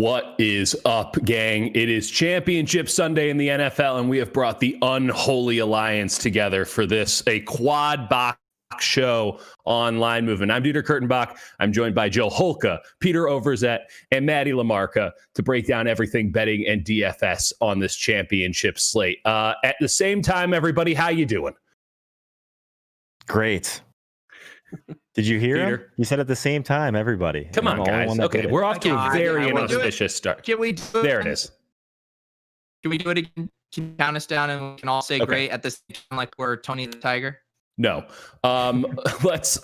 What is up, gang? It is Championship Sunday in the NFL, and we have brought the unholy alliance together for this, a quad box show on Line Movement. I'm Dieter Kurtenbach. I'm joined by Joe Holka, Peter Overzet, and Maddie LaMarca to break down everything betting and DFS on this championship slate. At the same time, everybody, how you doing? Great. Did you hear him? He said at the same time, everybody. Come on, guys. Okay, we're off to a very inauspicious start. Can we do it? There it is. Can we do it again? Can you count us down and we can all say great at the same time like we're Tony the Tiger? No. Let's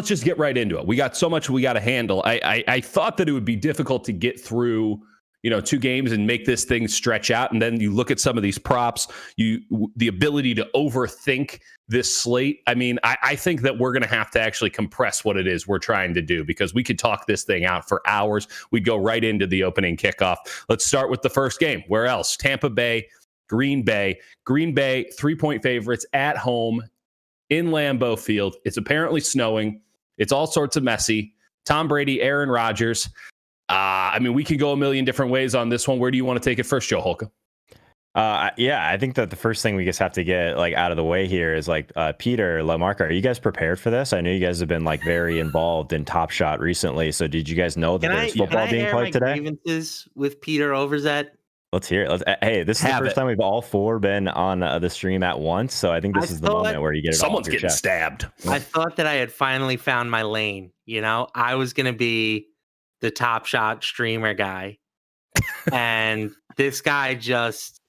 just get right into it. We got so much we got to handle. I thought that it would be difficult to get through, two games and make this thing stretch out. And then you look at some of these props, the ability to overthink this slate. I mean, I think that we're going to have to actually compress what it is we're trying to do, because we could talk this thing out for hours. We'd go right into the opening kickoff. Let's start with the first game. Where else? Tampa Bay, Green Bay. Green Bay, 3-point favorites at home in Lambeau Field. It's apparently snowing. It's all sorts of messy. Tom Brady, Aaron Rodgers. We could go a million different ways on this one. Where do you want to take it first, Joe Holka? I think that the first thing we just have to get out of the way here is Peter, LaMarca, are you guys prepared for this? I know you guys have been very involved in Top Shot recently. So did you guys know that there's football being played today? Grievances with Peter Overzet. Let's hear it. Hey, this is the first time we've all four been on the stream at once. So I think this is the moment where you get it someone's off your getting chest. Stabbed. I thought that I had finally found my lane. I was going to be the Top Shot streamer guy. And this guy just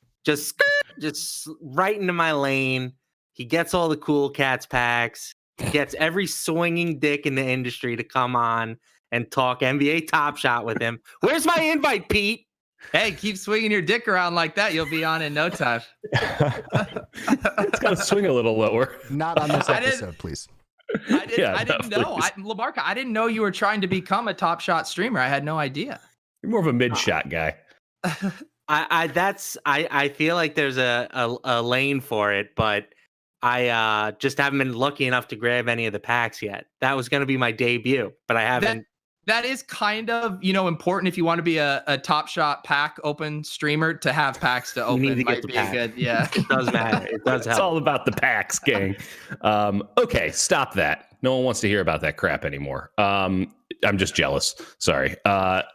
right into my lane. He gets all the cool cats packs. He gets every swinging dick in the industry to come on and talk NBA Top Shot with him. Where's my invite, Pete? Hey, keep swinging your dick around like that. You'll be on in no time. It's got to swing a little lower. Not on this episode, please. I didn't know. LaMarca, I didn't know you were trying to become a Top Shot streamer. I had no idea. You're more of a mid-shot guy. I feel like there's a lane for it, but I just haven't been lucky enough to grab any of the packs yet. That was going to be my debut, but I haven't. That is kind of, important if you want to be a Top Shot pack open streamer, to have packs to open. You need to might get the be pack. Good. Yeah, it does matter. It does help. It's all about the packs, gang. Okay, stop that. No one wants to hear about that crap anymore. I'm just jealous. Sorry.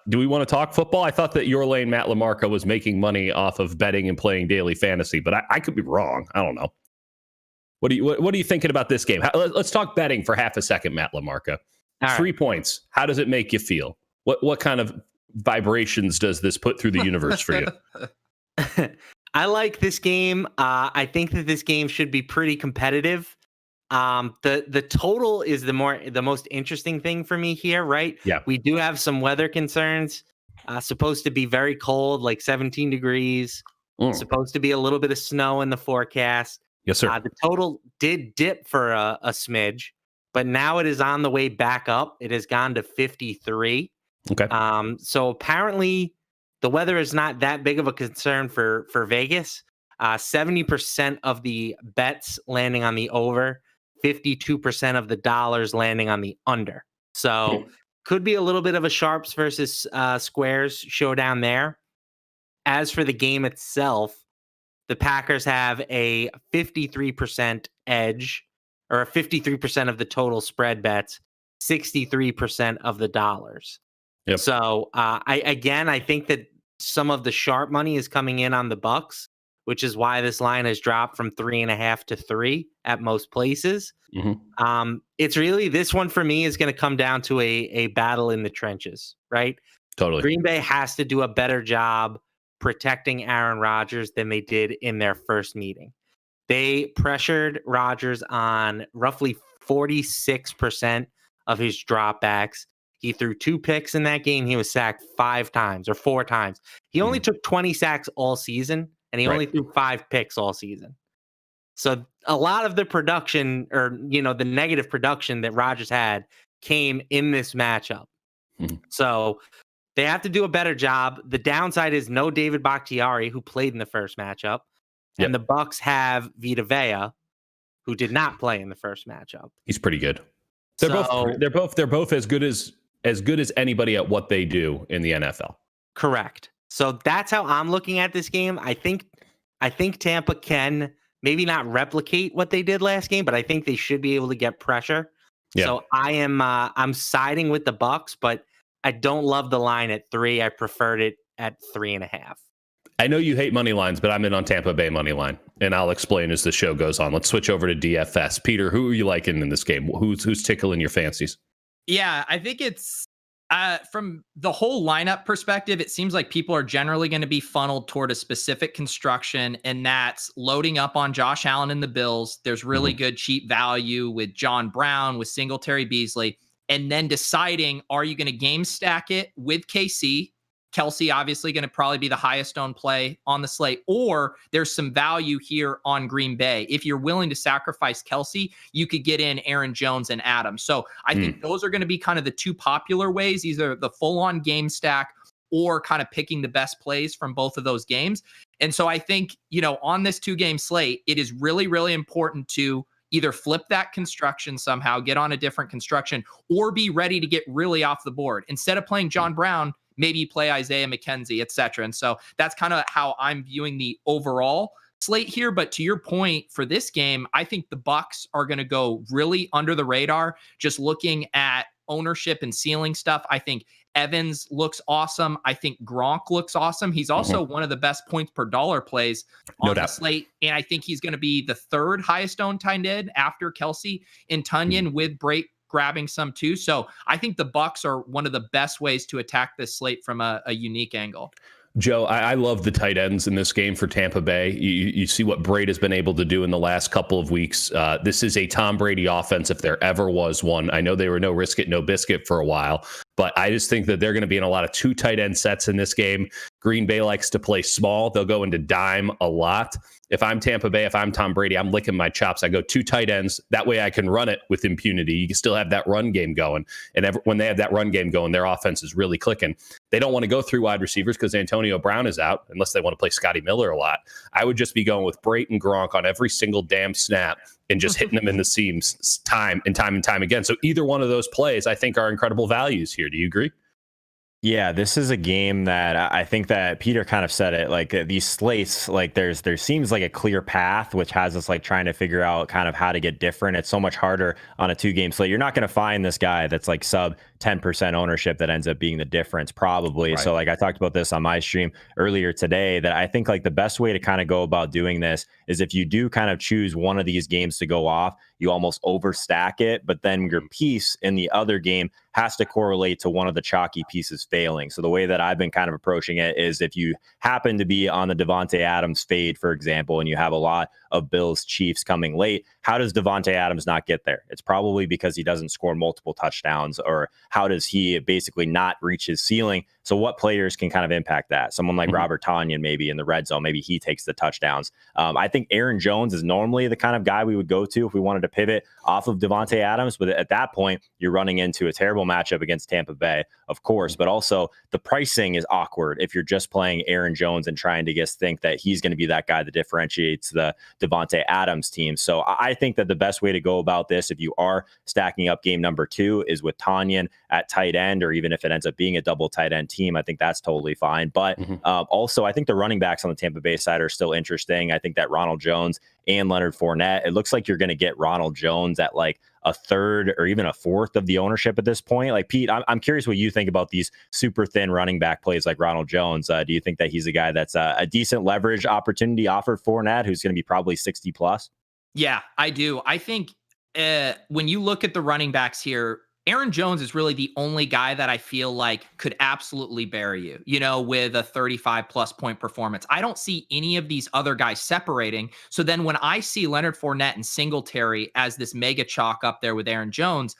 Do we want to talk football? I thought that your lane, Matt LaMarca, was making money off of betting and playing daily fantasy, but I could be wrong. I don't know. What are you thinking about this game? Let's talk betting for half a second, Matt LaMarca. All 3 points. How does it make you feel? What kind of vibrations does this put through the universe for you? I like this game. I think that this game should be pretty competitive. The total is the most interesting thing for me here, right? Yeah. We do have some weather concerns. Supposed to be very cold, like 17 degrees. Supposed to be a little bit of snow in the forecast. Yes, sir. The total did dip for a smidge, but now it is on the way back up. It has gone to 53. Okay. So apparently the weather is not that big of a concern for Vegas. 70% of the bets landing on the over, 52% of the dollars landing on the under. So could be a little bit of a sharps versus squares showdown there. As for the game itself, the Packers have a 53% edge, or 53% of the total spread bets, 63% of the dollars. Yep. So I think that some of the sharp money is coming in on the Bucs, which is why this line has dropped from 3.5 to 3 at most places. Mm-hmm. It's really, this one for me is going to come down to a battle in the trenches, right? Totally. Green Bay has to do a better job protecting Aaron Rodgers than they did in their first meeting. They pressured Rodgers on roughly 46% of his dropbacks. He threw 2 picks in that game. He was sacked 5 times or 4 times. He only took 20 sacks all season, and he only threw 5 picks all season. So a lot of the production, or the negative production that Rodgers had, came in this matchup. So they have to do a better job. The downside is no David Bakhtiari, who played in the first matchup. And the Bucs have Vita Vea, who did not play in the first matchup. He's pretty good. They're both as good as anybody at what they do in the NFL. Correct. So that's how I'm looking at this game. I think Tampa can maybe not replicate what they did last game, but I think they should be able to get pressure. Yeah. So I'm siding with the Bucs, but I don't love the line at 3. I preferred it at 3.5. I know you hate money lines, but I'm in on Tampa Bay money line, and I'll explain as the show goes on. Let's switch over to DFS. Peter, who are you liking in this game? Who's tickling your fancies? Yeah, I think it's from the whole lineup perspective, it seems like people are generally going to be funneled toward a specific construction, and that's loading up on Josh Allen and the Bills. There's really good cheap value with John Brown, with Singletary, Beasley, and then deciding, are you going to game stack it with KC? Kelsey obviously going to probably be the highest owned play on the slate, or there's some value here on Green Bay. If you're willing to sacrifice Kelsey, you could get in Aaron Jones and Adams. So I think those are going to be kind of the two popular ways, either the full on game stack or kind of picking the best plays from both of those games. And so I think, on this 2-game slate, it is really, really important to either flip that construction somehow, get on a different construction, or be ready to get really off the board. Instead of playing John Brown, maybe play Isaiah McKenzie, et cetera. And so that's kind of how I'm viewing the overall slate here. But to your point, for this game, I think the Bucs are going to go really under the radar, just looking at ownership and ceiling stuff. I think Evans looks awesome. I think Gronk looks awesome. He's also one of the best points per dollar plays on the slate. And I think he's going to be the third highest owned tight end after Kelsey and Tunyon, with Brake grabbing some too. So I think the Bucs are one of the best ways to attack this slate from a unique angle. Joe, I love the tight ends in this game for Tampa Bay. You see what Brady has been able to do in the last couple of weeks. This is a Tom Brady offense if there ever was one. I know they were no risk it, no biscuit for a while, but I just think that they're going to be in a lot of 2 tight end sets in this game. Green Bay likes to play small. They'll go into dime a lot. If I'm Tampa Bay, if I'm Tom Brady, I'm licking my chops. I go 2 tight ends. That way I can run it with impunity. You can still have that run game going. And when they have that run game going, their offense is really clicking. They don't want to go 3 wide receivers because Antonio Brown is out, unless they want to play Scotty Miller a lot. I would just be going with Brayton Gronk on every single damn snap and just hitting them in the seams time and time again. So either one of those plays, I think, are incredible values here. Do you agree? Yeah, this is a game that I think that Peter kind of said it, like these slates, like there seems like a clear path, which has us like trying to figure out kind of how to get different. It's so much harder on a 2-game slate. You're not going to find this guy that's like sub 10% ownership that ends up being the difference probably. Right. So like I talked about this on my stream earlier today, that I think like the best way to kind of go about doing this is if you do kind of choose one of these games to go off, you almost overstack it, but then your piece in the other game has to correlate to one of the chalky pieces failing. So the way that I've been kind of approaching it is if you happen to be on the Devontae Adams fade, for example, and you have a lot of Bills Chiefs coming late, how does Devontae Adams not get there? It's probably because he doesn't score multiple touchdowns, or how does he basically not reach his ceiling? So what players can kind of impact that? Someone like Robert Tonyan, maybe in the red zone, maybe he takes the touchdowns. I think Aaron Jones is normally the kind of guy we would go to if we wanted to pivot off of Devontae Adams. But at that point, you're running into a terrible matchup against Tampa Bay, of course. But also the pricing is awkward if you're just playing Aaron Jones and trying to just think that he's going to be that guy that differentiates the Devontae Adams team. So I think that the best way to go about this, if you are stacking up game number 2, is with Tonyan at tight end, or even if it ends up being a double tight end team, I think that's totally fine. But also, I think the running backs on the Tampa Bay side are still interesting. I think that Ronald Jones and Leonard Fournette, it looks like you're going to get Ronald Jones at like a third or even a fourth of the ownership at this point. Like, Pete, I'm curious what you think about these super thin running back plays like Ronald Jones. Do you think that he's a guy that's a decent leverage opportunity offered Fournette, who's going to be probably 60 plus? Yeah, I do. I think when you look at the running backs here, Aaron Jones is really the only guy that I feel like could absolutely bury you, with a 35+ point performance. I don't see any of these other guys separating. So then when I see Leonard Fournette and Singletary as this mega chalk up there with Aaron Jones,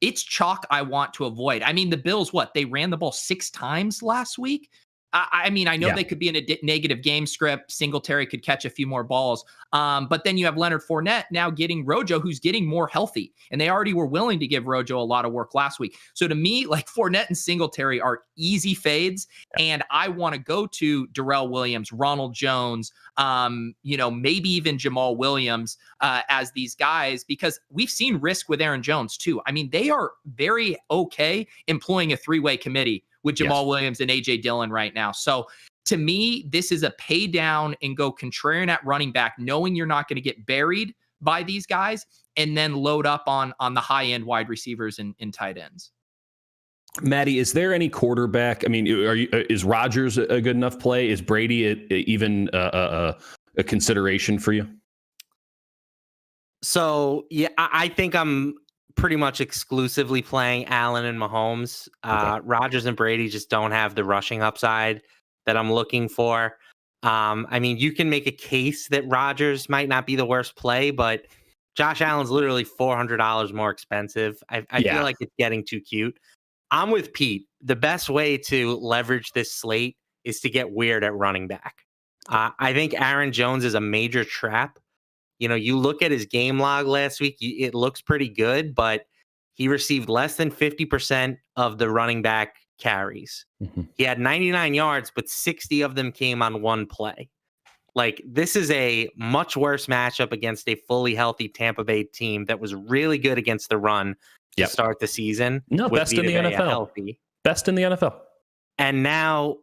it's chalk I want to avoid. I mean, the Bills, they ran the ball 6 times last week. I know they could be in a negative game script. Singletary could catch a few more balls. But then you have Leonard Fournette now getting Rojo, who's getting more healthy. And they already were willing to give Rojo a lot of work last week. So to me, like, Fournette and Singletary are easy fades. And I want to go to Darrell Williams, Ronald Jones, maybe even Jamal Williams as these guys, because we've seen risk with Aaron Jones too. I mean, they are very okay employing a 3-way committee with Jamal Williams and AJ Dillon right now. So to me, this is a pay down and go contrarian at running back, knowing you're not going to get buried by these guys, and then load up on the high end wide receivers and tight ends. Maddie, is there any quarterback? I mean, is Rodgers a good enough play? Is Brady even a consideration for you? So, yeah, I think I'm pretty much exclusively playing Allen and Mahomes. Rodgers and Brady just don't have the rushing upside that I'm looking for. I mean, you can make a case that Rodgers might not be the worst play, but Josh Allen's literally $400 more expensive. I feel like it's getting too cute. I'm with Pete. The best way to leverage this slate is to get weird at running back. I think Aaron Jones is a major trap. You know, you look at his game log last week, it looks pretty good, but he received less than 50% of the running back carries. Mm-hmm. He had 99 yards, but 60 of them came on one play. Like, this is a much worse matchup against a fully healthy Tampa Bay team that was really good against the run to start the season. No, best in the NFL. Healthy. Best in the NFL. And now,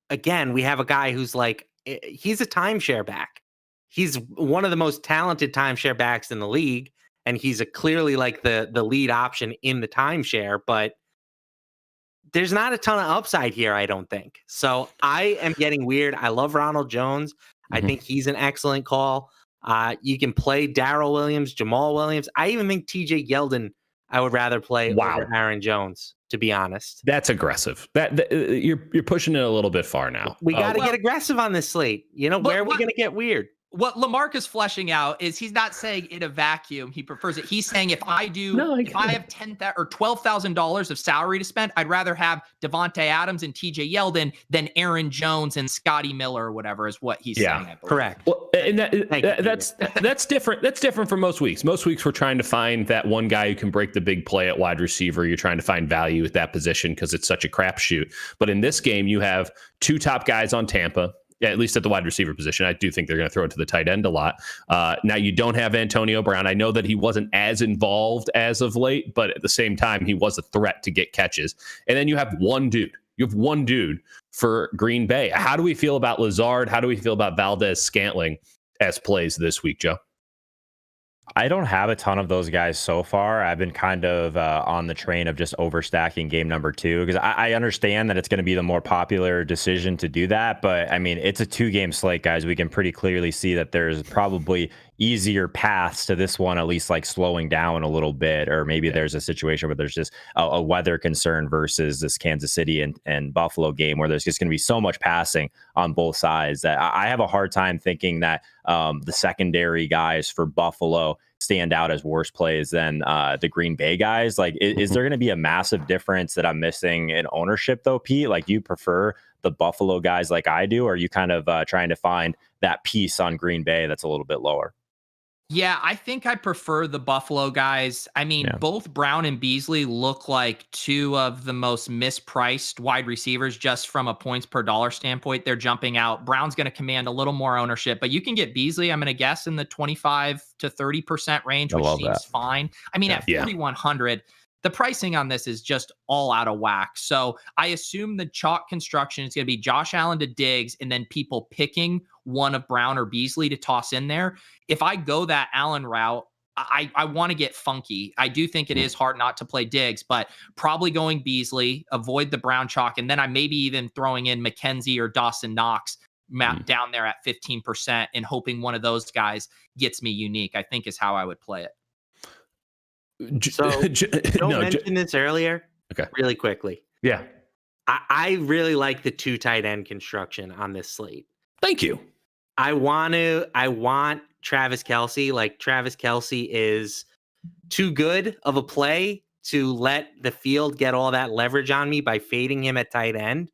again, we have a guy who's like, he's a timeshare back. He's one of the most talented timeshare backs in the league, and he's clearly like the lead option in the timeshare, but there's not a ton of upside here, I don't think. So I am getting weird. I love Ronald Jones. Mm-hmm. I think he's an excellent call. You can play Darrell Williams, Jamal Williams. I even think TJ Yeldon I would rather play over Aaron Jones, to be honest. That's aggressive. That you're pushing it a little bit far now. We got to get aggressive on this slate. You know, where are we going to get weird? What LaMarca's fleshing out is he's not saying in a vacuum he prefers it. He's saying if I have $10,000 or $12,000 of salary to spend, I'd rather have Devontae Adams and TJ Yeldon than Aaron Jones and Scotty Miller or whatever is what he's saying. Correct. Well, and that's different. That's different from most weeks. Most weeks we're trying to find that one guy who can break the big play at wide receiver. You're trying to find value at that position because it's such a crapshoot. But in this game, you have two top guys on Tampa. Yeah, at least at the wide receiver position. I do think they're going to throw it to the tight end a lot. Now, you don't have Antonio Brown. I know that he wasn't as involved as of late, but at the same time, he was a threat to get catches. And then you have one dude. You have one dude for Green Bay. How do we feel about Lazard? How do we feel about Valdez-Scantling as plays this week, Joe? I don't have a ton of those guys so far. I've been kind of on the train of just overstacking game number 2 because I understand that it's going to be the more popular decision to do that. But I mean, it's a 2-game slate, guys. We can pretty clearly see that there's probably easier paths to this one, at least like slowing down a little bit, or maybe there's a situation where there's just a weather concern versus this Kansas City and Buffalo game where there's just going to be so much passing on both sides that I have a hard time thinking that the secondary guys for Buffalo stand out as worse plays than the Green Bay guys. Like, is there going to be a massive difference that I'm missing in ownership though, Pete? Like, do you prefer the Buffalo guys like I do, or are you kind of trying to find that piece on Green Bay that's a little bit lower? Yeah, I think I prefer the Buffalo guys. I mean, both Brown and Beasley look like two of the most mispriced wide receivers just from a points per dollar standpoint. They're jumping out. Brown's going to command a little more ownership, but you can get Beasley, I'm going to guess, in the 25 to 30% range, which seems fine. I mean, at 4,100, the pricing on this is just all out of whack. So I assume the chalk construction is going to be Josh Allen to Diggs and then people picking one of Brown or Beasley to toss in there. If I go that Allen route, I want to get funky. I do think it is hard not to play Diggs, but probably going Beasley, avoid the Brown chalk, and then I maybe even throwing in McKenzie or Dawson Knox down there at 15% and hoping one of those guys gets me unique, I think is how I would play it. So, Joe mentioned this earlier. Okay. Really quickly. Yeah. I really like the 2 tight end construction on this slate. Thank you. I want Travis Kelce. Like, Travis Kelce is too good of a play to let the field get all that leverage on me by fading him at tight end.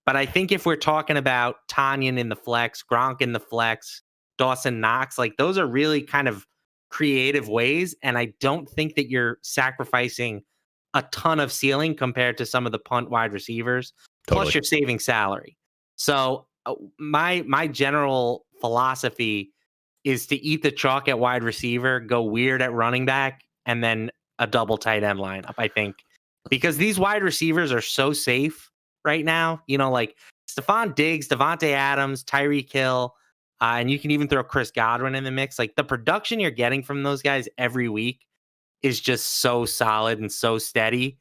But I think if we're talking about Tanyan in the flex, Gronk in the flex, Dawson Knox, like, those are really kind of creative ways, and I don't think that you're sacrificing a ton of ceiling compared to some of the punt wide receivers. Plus you're saving salary. So my general philosophy is to eat the chalk at wide receiver, go weird at running back, and then a double tight end lineup, I think, because these wide receivers are so safe right now. You know, like Stephon Diggs, Devontae Adams, Tyreek Hill, and you can even throw Chris Godwin in the mix. Like the production you're getting from those guys every week is just so solid and so steady.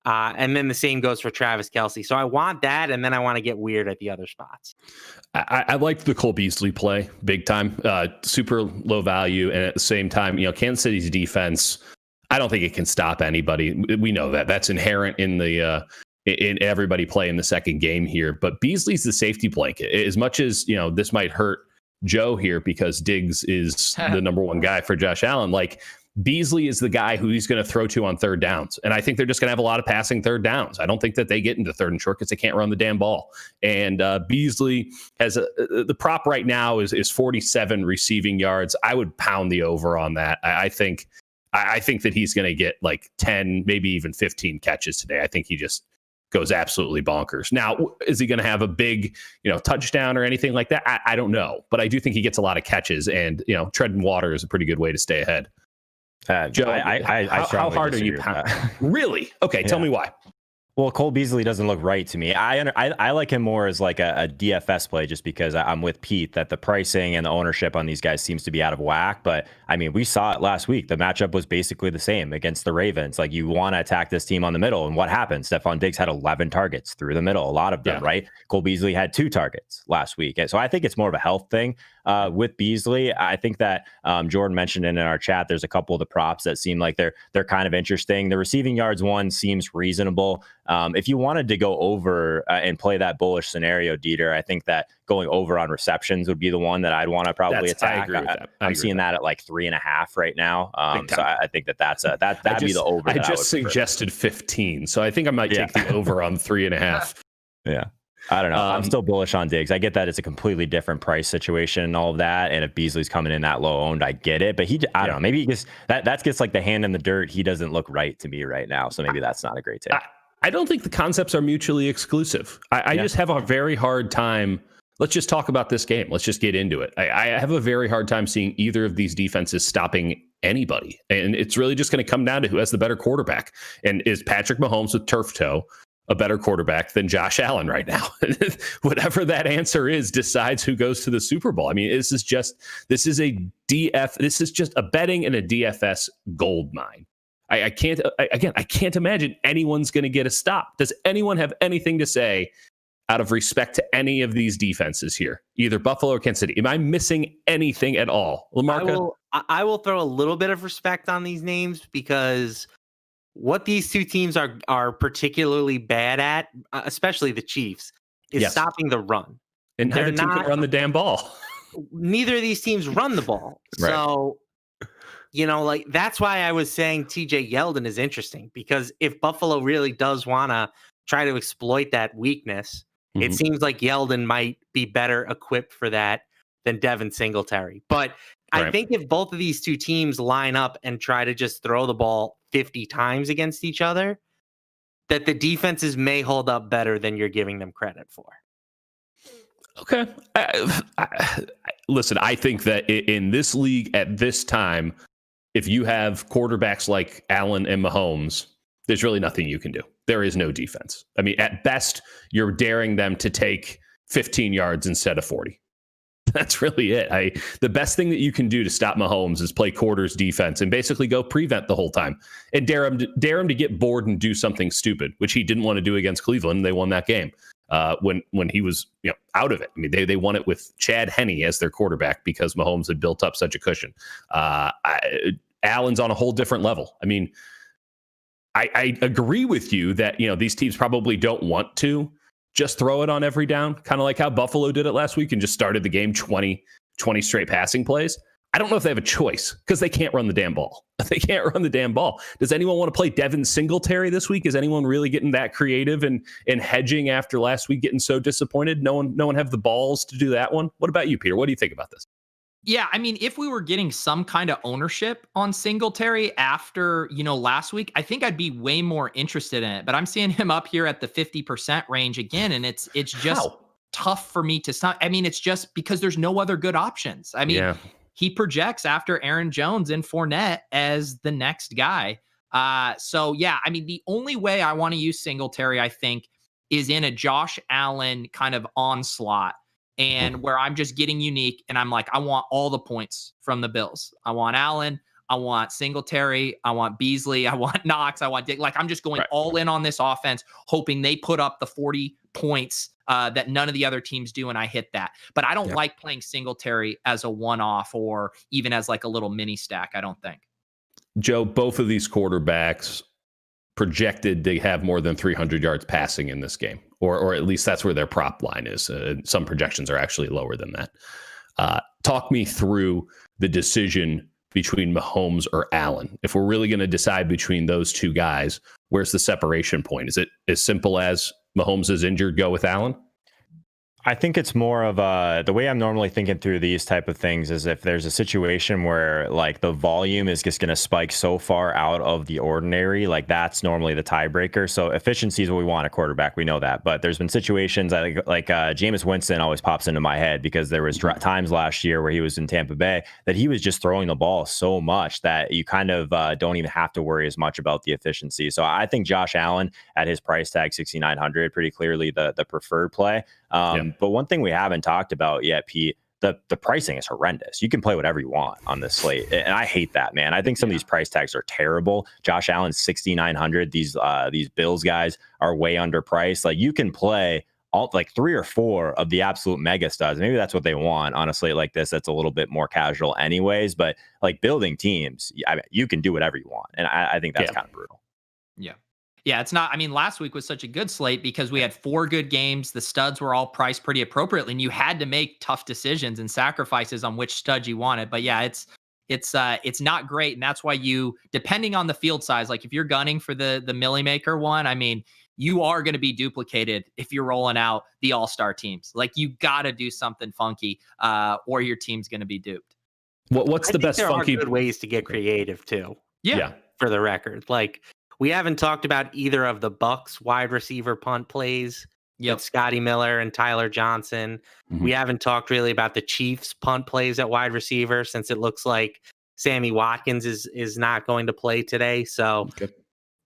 And then the same goes for Travis Kelce. So I want that, and then I want to get weird at the other spots. I like the Cole Beasley play big time, super low value. And at the same time, Kansas City's defense, I don't think it can stop anybody. We know that. That's inherent in the in everybody playing the second game here. But Beasley's the safety blanket. As much as, this might hurt Joe here because Diggs is the number one guy for Josh Allen, like Beasley is the guy who he's going to throw to on third downs. And I think they're just going to have a lot of passing third downs. I don't think that they get into third and short because they can't run the damn ball. And Beasley has the prop right now is 47 receiving yards. I would pound the over on that. I think that he's going to get like 10, maybe even 15 catches today. I think he just goes absolutely bonkers. Now, is he going to have a big, touchdown or anything like that? I don't know, but I do think he gets a lot of catches, and, treading water is a pretty good way to stay ahead. Joe, how hard are you? Really? Okay, tell me why. Well, Cole Beasley doesn't look right to me. I like him more as like a DFS play, just because I'm with Pete that the pricing and the ownership on these guys seems to be out of whack. But I mean, we saw it last week. The matchup was basically the same against the Ravens. Like, you want to attack this team on the middle, and what happened? Stephon Diggs had 11 targets through the middle, a lot of them, right? Cole Beasley had 2 targets last week. And so I think it's more of a health thing with Beasley. I think that Jordan mentioned in our chat, there's a couple of the props that seem like they're kind of interesting. The receiving yards one seems reasonable. If you wanted to go over and play that bullish scenario, Dieter, I think that going over on receptions would be the one that I'd want to probably attack. I agree with that. I'm seeing that at like 3.5 right now. So I think that'd be the over. I just suggested 15, so I think I might take the over on 3.5. Yeah. I don't know. I'm still bullish on Diggs. I get that it's a completely different price situation and all of that. And if Beasley's coming in that low owned, I get it. But I don't know. Maybe he gets that gets like the hand in the dirt. He doesn't look right to me right now. So maybe that's not a great take. I don't think the concepts are mutually exclusive. I just have a very hard time. Let's just talk about this game. Let's just get into it. I have a very hard time seeing either of these defenses stopping anybody. And it's really just going to come down to who has the better quarterback. And is Patrick Mahomes with turf toe a better quarterback than Josh Allen right now? Whatever that answer is decides who goes to the Super Bowl. I mean, this is just a betting and a DFS gold mine. I can't imagine anyone's going to get a stop. Does anyone have anything to say out of respect to any of these defenses here, either Buffalo or Kansas City? Am I missing anything at all? LaMarca? I will throw a little bit of respect on these names, because what these two teams are particularly bad at, especially the Chiefs, is stopping the run. And neither team can run the damn ball. Neither of these teams run the ball. Right. So, like, that's why I was saying TJ Yeldon is interesting, because if Buffalo really does want to try to exploit that weakness, it seems like Yeldon might be better equipped for that than Devin Singletary. But I think if both of these two teams line up and try to just throw the ball 50 times against each other, that the defenses may hold up better than you're giving them credit for. Okay. Listen, I think that in this league at this time, if you have quarterbacks like Allen and Mahomes, there's really nothing you can do. There is no defense. I mean, at best, you're daring them to take 15 yards instead of 40. That's really it. The best thing that you can do to stop Mahomes is play quarters defense and basically go prevent the whole time and dare him to get bored and do something stupid, which he didn't want to do against Cleveland. They won that game when he was out of it. I mean, they won it with Chad Henne as their quarterback because Mahomes had built up such a cushion. Allen's on a whole different level. I mean, I agree with you that these teams probably don't want to just throw it on every down, kind of like how Buffalo did it last week and just started the game 20 straight passing plays. I don't know if they have a choice because they can't run the damn ball. They can't run the damn ball. Does anyone want to play Devin Singletary this week? Is anyone really getting that creative and hedging after last week getting so disappointed? No one have the balls to do that one. What about you, Peter? What do you think about this? Yeah, I mean, if we were getting some kind of ownership on Singletary after, last week, I think I'd be way more interested in it. But I'm seeing him up here at the 50% range again, and it's just tough for me to stop. I mean, it's just because there's no other good options. I mean, he projects after Aaron Jones and Fournette as the next guy. So, yeah, I mean, the only way I want to use Singletary, I think, is in a Josh Allen kind of onslaught, and where I'm just getting unique and I'm like, I want all the points from the Bills. I want Allen, I want Singletary, I want Beasley, I want Knox, I want Dick. Like, I'm just going all in on this offense, hoping they put up the 40 points that none of the other teams do, and I hit that. But I don't like playing Singletary as a one-off or even as like a little mini stack, I don't think. Joe, both of these quarterbacks projected to have more than 300 yards passing in this game, or at least that's where their prop line is. Some projections are actually lower than that. Talk me through the decision between Mahomes or Allen. If we're really going to decide between those two guys, where's the separation point? Is it as simple as Mahomes is injured, go with Allen? I think it's more of the way I'm normally thinking through these type of things is if there's a situation where like the volume is just going to spike so far out of the ordinary, like that's normally the tiebreaker. So efficiency is what we want at quarterback. We know that, but there's been situations like Jameis Winston always pops into my head because there was times last year where he was in Tampa Bay that he was just throwing the ball so much that you kind of don't even have to worry as much about the efficiency. So I think Josh Allen at his price tag, 6,900, pretty clearly the preferred play. But one thing we haven't talked about yet, Pete, the pricing is horrendous. You can play whatever you want on this slate. And I hate that, man. I think some of these price tags are terrible. Josh Allen, 6,900. These Bills guys are way underpriced. Like you can play all like 3 or 4 of the absolute mega studs. Maybe that's what they want on a slate like this. That's a little bit more casual anyways, but like building teams, you can do whatever you want. And I think that's kind of brutal. Yeah. Yeah, it's not. I mean, last week was such a good slate because we had 4 good games. The studs were all priced pretty appropriately, and you had to make tough decisions and sacrifices on which stud you wanted. But yeah, it's not great, and that's why you, depending on the field size, like if you're gunning for the Millie Maker one, I mean, you are going to be duplicated if you're rolling out the all-star teams. Like you got to do something funky, or your team's going to be duped. What's the best funky? There are good ways to get creative too. Yeah. For the record, like. We haven't talked about either of the Bucs wide receiver punt plays. Yep. Scotty Miller and Tyler Johnson. Mm-hmm. We haven't talked really about the Chiefs punt plays at wide receiver since it looks like Sammy Watkins is not going to play today. So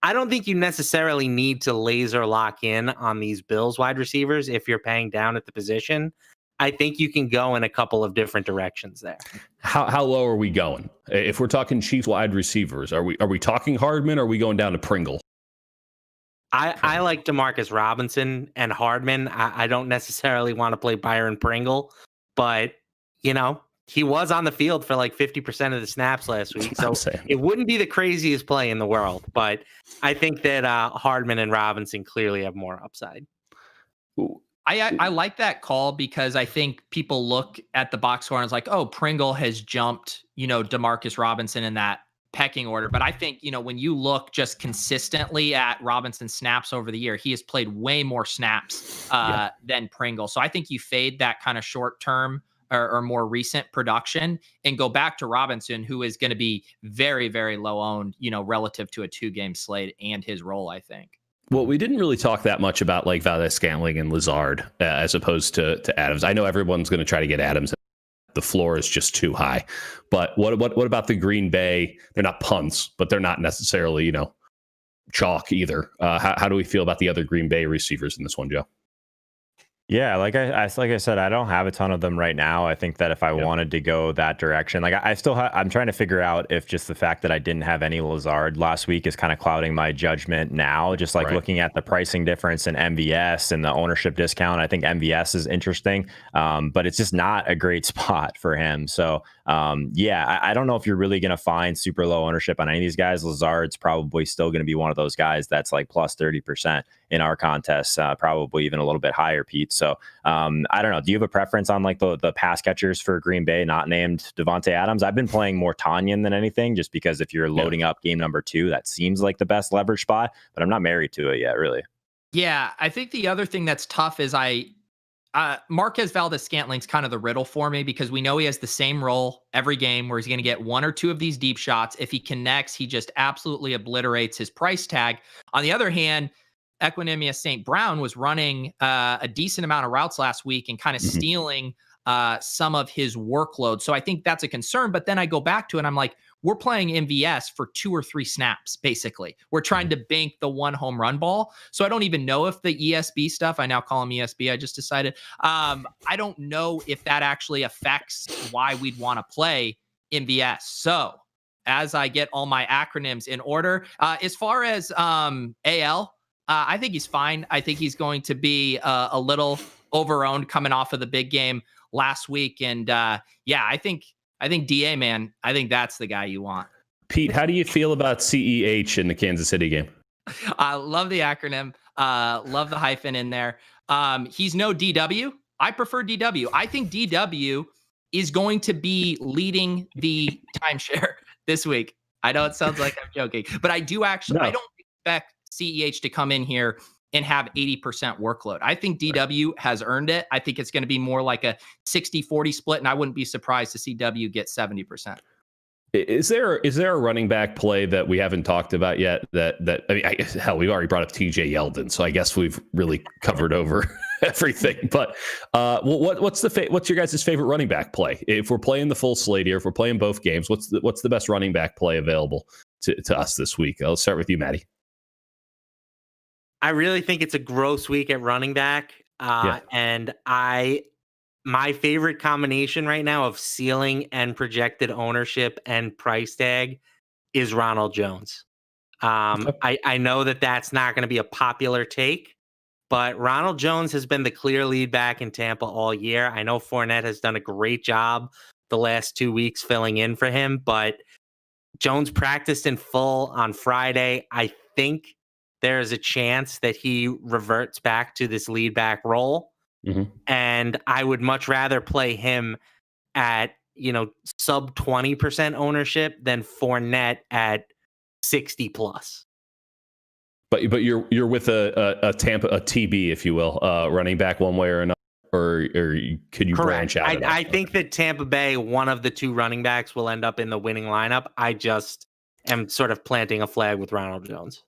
I don't think you necessarily need to laser lock in on these Bills wide receivers if you're paying down at the position. I think you can go in a couple of different directions there. How low are we going? If we're talking Chiefs wide receivers, are we talking Hardman or are we going down to Pringle? I like DeMarcus Robinson and Hardman. I don't necessarily want to play Byron Pringle, but he was on the field for like 50% of the snaps last week. So it wouldn't be the craziest play in the world, but I think that Hardman and Robinson clearly have more upside. Ooh. I like that call because I think people look at the box score and it's like, oh, Pringle has jumped, DeMarcus Robinson in that pecking order. But I think, when you look just consistently at Robinson's snaps over the year, he has played way more snaps than Pringle. So I think you fade that kind of short term or more recent production and go back to Robinson, who is going to be very, very low owned, relative to a 2-game slate and his role, I think. Well, we didn't really talk that much about like Valdez-Scantling and Lazard as opposed to Adams. I know everyone's going to try to get Adams. The floor is just too high. But what about the Green Bay? They're not punts, but they're not necessarily, chalk either. How do we feel about the other Green Bay receivers in this one, Joe? Yeah, like I said, I don't have a ton of them right now. I think that if I wanted to go that direction, like I still I'm trying to figure out if just the fact that I didn't have any Lazard last week is kind of clouding my judgment now. Just like looking at the pricing difference in MVS and the ownership discount, I think MVS is interesting, but it's just not a great spot for him. So I don't know if you're really going to find super low ownership on any of these guys. Lazard's probably still going to be one of those guys that's like plus 30% in our contests, probably even a little bit higher, Pete. So I don't know. Do you have a preference on like the pass catchers for Green Bay not named Devontae Adams? I've been playing more Tanyan than anything, just because if you're loading up game number 2, that seems like the best leverage spot, but I'm not married to it yet, really. Yeah, I think the other thing that's tough is Marquez Valdez-Scantling's kind of the riddle for me because we know he has the same role every game where he's going to get 1 or 2 of these deep shots. If he connects, he just absolutely obliterates his price tag. On the other hand, Equanimous St. Brown was running a decent amount of routes last week and kind of stealing some of his workload. So I think that's a concern. But then I go back to it and I'm like, we're playing MVS for 2 or 3 snaps, basically. We're trying to bank the 1 home run ball. So I don't even know if the ESB stuff, I now call him ESB, I just decided. I don't know if that actually affects why we'd want to play MVS. So as I get all my acronyms in order, as far as AL, I think he's fine. I think he's going to be a little overowned coming off of the big game last week. And yeah, I think DA, man, I think that's the guy you want. Pete, how do you feel about CEH in the Kansas City game? I love the acronym. Love the hyphen in there. He's no DW. I prefer DW. I think DW is going to be leading the timeshare this week. I know it sounds like I'm joking, but I do actually, I don't expect CEH to come in here and have 80% workload. I think DW has earned it. I think it's going to be more like a 60-40 split, and I wouldn't be surprised to see W get 70%. Is there a running back play that we haven't talked about yet? That I mean, hell, we've already brought up TJ Yeldon, so I guess we've really covered over everything. But what's your guys' favorite running back play? If we're playing the full slate here, if we're playing both games, what's the best running back play available to us this week? I'll start with you, Maddie. I really think it's a gross week at running back, and my favorite combination right now of ceiling and projected ownership and price tag is Ronald Jones. I know that that's not going to be a popular take, but Ronald Jones has been the clear lead back in Tampa all year. I know Fournette has done a great job the last 2 weeks filling in for him, but Jones practiced in full on Friday. I think there is a chance that he reverts back to this lead back role. Mm-hmm. And I would much rather play him at, sub 20% ownership than Fournette at 60 plus. But you're with a Tampa, a TB, if you will, running back one way or another, or could you Correct. branch out? I think that Tampa Bay, one of the 2 running backs, will end up in the winning lineup. I just am sort of planting a flag with Ronald Jones.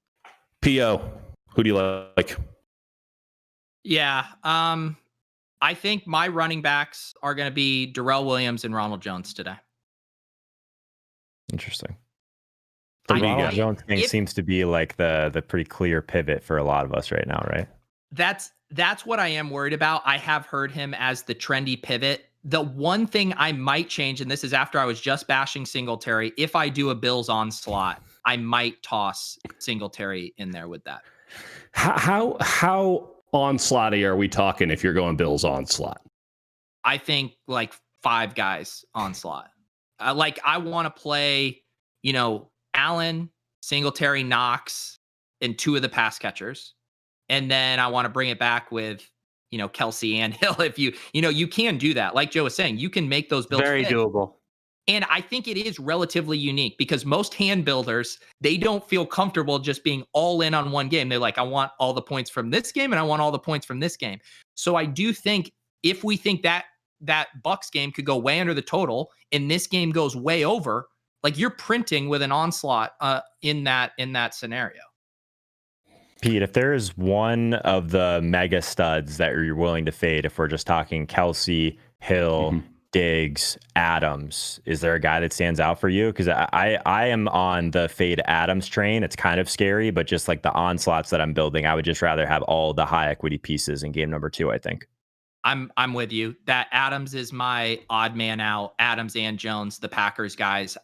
PO, who do you like? Yeah. I think my running backs are going to be Darrell Williams and Ronald Jones today. Interesting. The Ronald Jones thing seems to be like the pretty clear pivot for a lot of us right now, right? That's what I am worried about. I have heard him as the trendy pivot. The one thing I might change, and this is after I was just bashing Singletary, if I do a Bills onslaught, I might toss Singletary in there with that. How onslaughty are we talking if you're going Bills onslaught? I think like 5 guys onslaught. I want to play, Allen, Singletary, Knox, and 2 of the pass catchers. And then I want to bring it back with, Kelsey and Hill. If you can do that. Like Joe was saying, you can make those builds very doable. And I think it is relatively unique because most hand builders, they don't feel comfortable just being all in on one game. They're like, I want all the points from this game and I want all the points from this game. So I do think if we think that Bucs game could go way under the total and this game goes way over, like you're printing with an onslaught in that scenario. Pete, if there is one of the mega studs that you're willing to fade, if we're just talking Kelsey, Hill, Diggs, Adams, is there a guy that stands out for you? Because I am on the fade Adams train. It's kind of scary, but just like the onslaughts that I'm building, I would just rather have all the high equity pieces in game number 2, I think. I'm with you. That Adams is my odd man out. Adams and Jones, the Packers guys.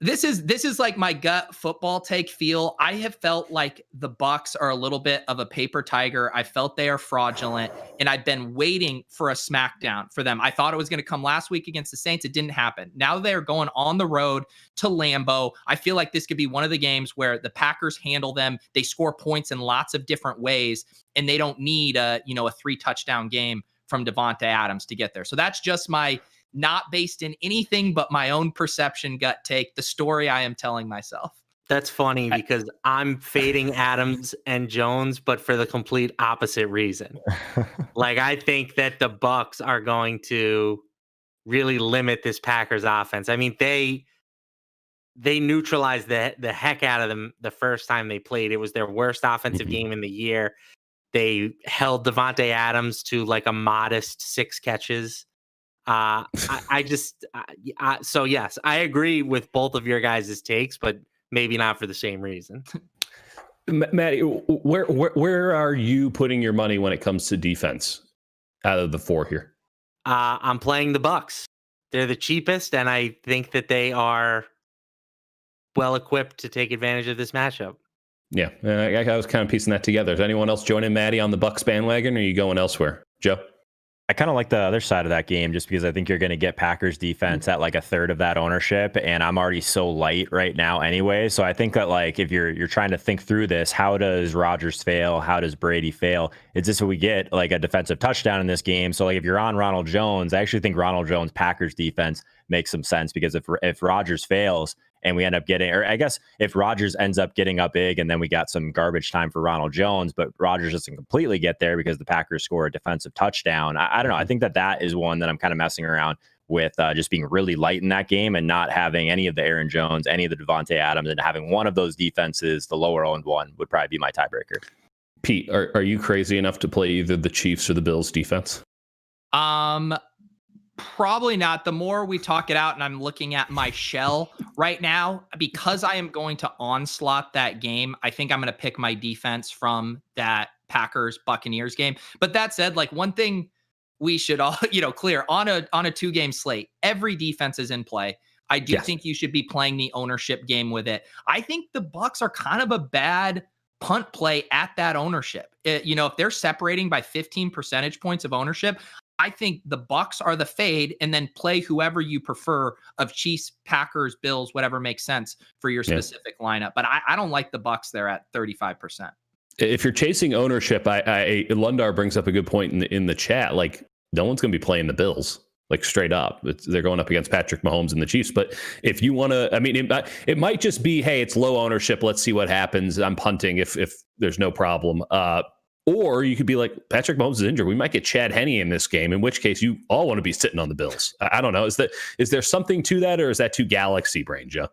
This is like my gut football take feel. I have felt like the Bucs are a little bit of a paper tiger. I felt they are fraudulent, and I've been waiting for a smackdown for them. I thought it was going to come last week against the Saints. It didn't happen. Now they're going on the road to Lambeau. I feel like this could be one of the games where the Packers handle them. They score points in lots of different ways, and they don't need a 3 touchdown game from Devontae Adams to get there. So that's just my not based in anything but my own perception gut take, the story I am telling myself. That's funny because I'm fading Adams and Jones, but for the complete opposite reason. Like, I think that the Bucs are going to really limit this Packers offense. I mean, they neutralized the heck out of them the first time they played. It was their worst offensive game in the year. They held Devontae Adams to like a modest 6 catches So yes, I agree with both of your guys' takes, but maybe not for the same reason. Matty, where are you putting your money when it comes to defense out of the four here? I'm playing the Bucs. They're the cheapest, and I think that they are well equipped to take advantage of this matchup. Yeah, I was kind of piecing that together. Is anyone else joining Matty on the Bucs bandwagon, or are you going elsewhere, Joe? I kind of like the other side of that game just because I think you're going to get Packers defense at like a third of that ownership, and I'm already so light right now anyway. So I think that like if you're trying to think through this, how does Rodgers fail? How does Brady fail? It's just we get like a defensive touchdown in this game. So like if you're on Ronald Jones, I actually think Ronald Jones Packers defense makes some sense because if Rodgers fails and we end up getting, or I guess if Rodgers ends up getting up big and then we got some garbage time for Ronald Jones, but Rodgers doesn't completely get there because the Packers score a defensive touchdown. I don't know. I think that is one that I'm kind of messing around with, just being really light in that game and not having any of the Aaron Jones, any of the Devontae Adams, and having one of those defenses, the lower owned one, would probably be my tiebreaker. Pete, are you crazy enough to play either the Chiefs or the Bills defense? Probably not. The more we talk it out, and I'm looking at my shell right now, because I am going to onslaught that game, I think I'm going to pick my defense from that Packers Buccaneers game. But that said, like one thing we should all, clear on a 2-game slate, every defense is in play. I do think you should be playing the ownership game with it. I think the Bucs are kind of a bad punt play at that ownership. If they're separating by 15 percentage points of ownership, I think the Bucs are the fade, and then play whoever you prefer of Chiefs, Packers, Bills, whatever makes sense for your specific lineup. But I don't like the Bucs there at 35%. If you're chasing ownership, Lundar brings up a good point in the chat. Like no one's going to be playing the Bills, like straight up. They're going up against Patrick Mahomes and the Chiefs. But if you want to, I mean, it might just be, hey, it's low ownership. Let's see what happens. I'm punting if there's no problem. Or you could be like, Patrick Mahomes is injured. We might get Chad Henne in this game, in which case you all want to be sitting on the Bills. I don't know. Is there something to that, or is that too galaxy brain, Joe?